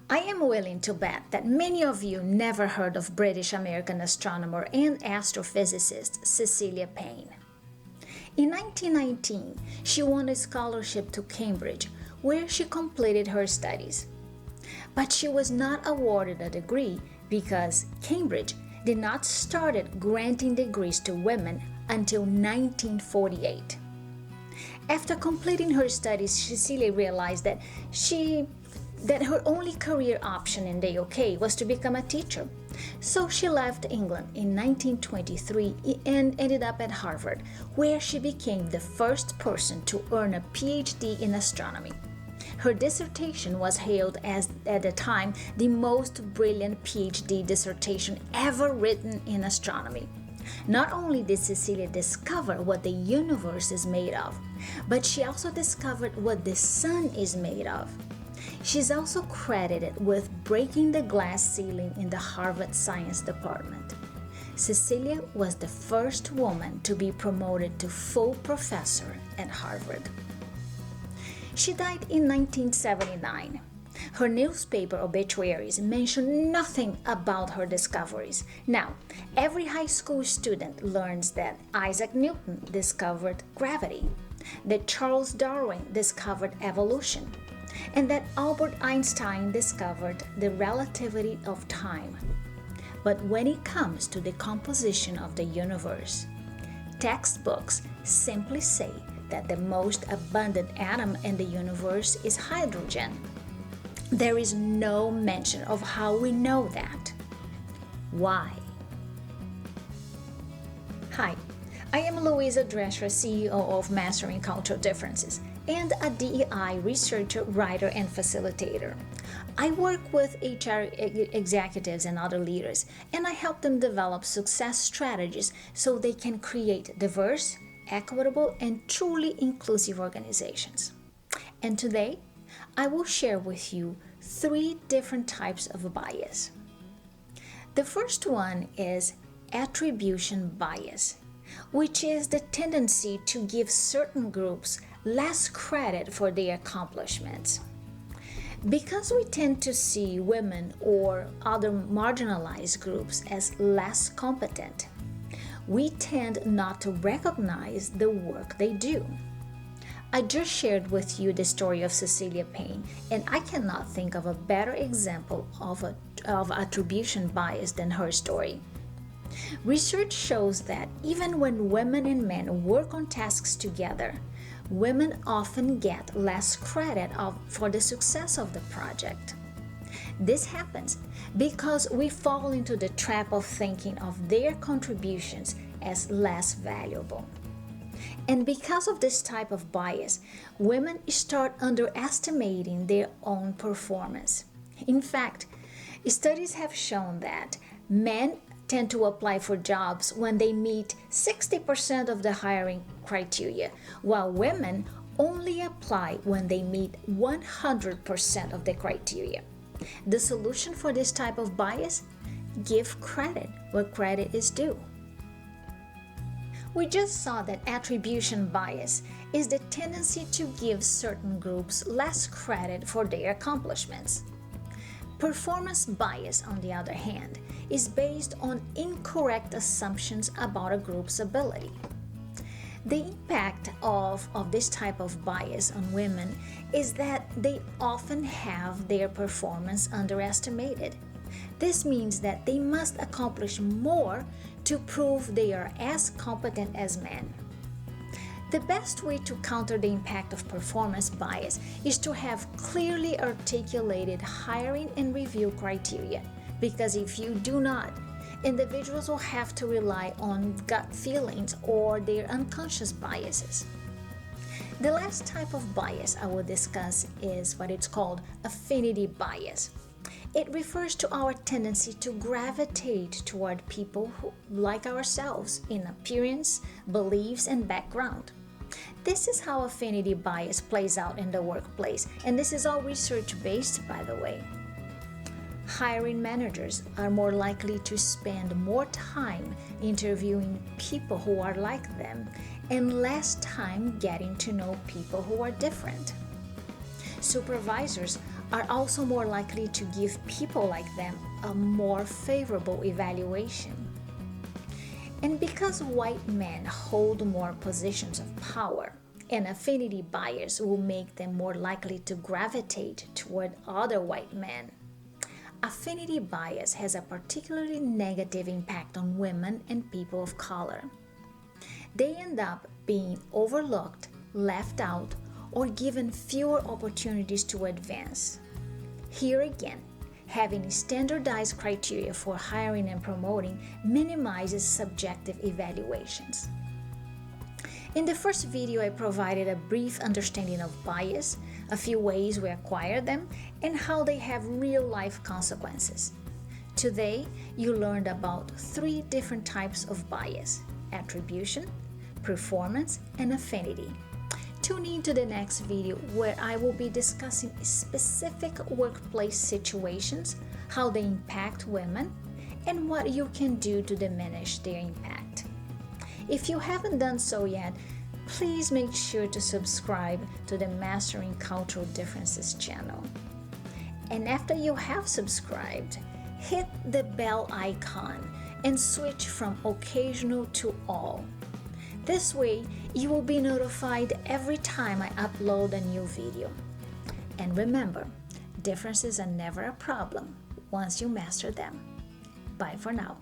I am willing to bet that many of you never heard of British-American astronomer and astrophysicist Cecilia Payne. In 1919, she won a scholarship to Cambridge, where she completed her studies. But she was not awarded a degree because Cambridge did not start granting degrees to women until 1948. After completing her studies, Cecilia realized that her only career option in the UK was to become a teacher. So she left England in 1923 and ended up at Harvard, where she became the first person to earn a PhD in astronomy. Her dissertation was hailed as, at the time, the most brilliant PhD dissertation ever written in astronomy. Not only did Cecilia discover what the universe is made of, but she also discovered what the sun is made of. She's also credited with breaking the glass ceiling in the Harvard Science Department. Cecilia was the first woman to be promoted to full professor at Harvard. She died in 1979. Her newspaper obituaries mention nothing about her discoveries. Now, every high school student learns that Isaac Newton discovered gravity, that Charles Darwin discovered evolution, and that Albert Einstein discovered the relativity of time. But when it comes to the composition of the universe, textbooks simply say that the most abundant atom in the universe is hydrogen. There is no mention of how we know that. Why? Hi, I am Louisa Drescher, CEO of Mastering Cultural Differences, and a DEI researcher, writer, and facilitator. I work with HR executives and other leaders, and I help them develop success strategies so they can create diverse, equitable, and truly inclusive organizations. And today, I will share with you 3 different types of bias. The first one is attribution bias, which is the tendency to give certain groups less credit for their accomplishments. Because we tend to see women or other marginalized groups as less competent, we tend not to recognize the work they do. I just shared with you the story of Cecilia Payne, and I cannot think of a better example of attribution bias than her story. Research shows that even when women and men work on tasks together, women often get less credit for the success of the project. This happens because we fall into the trap of thinking of their contributions as less valuable. And because of this type of bias, women start underestimating their own performance. In fact, studies have shown that men tend to apply for jobs when they meet 60% of the hiring criteria, while women only apply when they meet 100% of the criteria. The solution for this type of bias? Give credit where credit is due. We just saw that attribution bias is the tendency to give certain groups less credit for their accomplishments. Performance bias, on the other hand, is based on incorrect assumptions about a group's ability. The impact of this type of bias on women is that they often have their performance underestimated. This means that they must accomplish more to prove they are as competent as men. The best way to counter the impact of performance bias is to have clearly articulated hiring and review criteria, because if you do not, individuals will have to rely on gut feelings or their unconscious biases. The last type of bias I will discuss is what it's called affinity bias. It refers to our tendency to gravitate toward people who, like ourselves in appearance, beliefs, and background. This is how affinity bias plays out in the workplace, and this is all research-based, by the way. Hiring managers are more likely to spend more time interviewing people who are like them and less time getting to know people who are different. Supervisors are also more likely to give people like them a more favorable evaluation. And because white men hold more positions of power, an affinity bias will make them more likely to gravitate toward other white men. Affinity bias has a particularly negative impact on women and people of color. They end up being overlooked, left out, or given fewer opportunities to advance. Here again, having standardized criteria for hiring and promoting minimizes subjective evaluations. In the first video, I provided a brief understanding of bias, a few ways we acquire them, and how they have real-life consequences. Today, you learned about 3 different types of bias: attribution, performance, and affinity. Tune in to the next video where I will be discussing specific workplace situations, how they impact women, and what you can do to diminish their impact. If you haven't done so yet, please make sure to subscribe to the Mastering Cultural Differences channel. And after you have subscribed, hit the bell icon and switch from occasional to all. This way, you will be notified every time I upload a new video. And remember, differences are never a problem once you master them. Bye for now.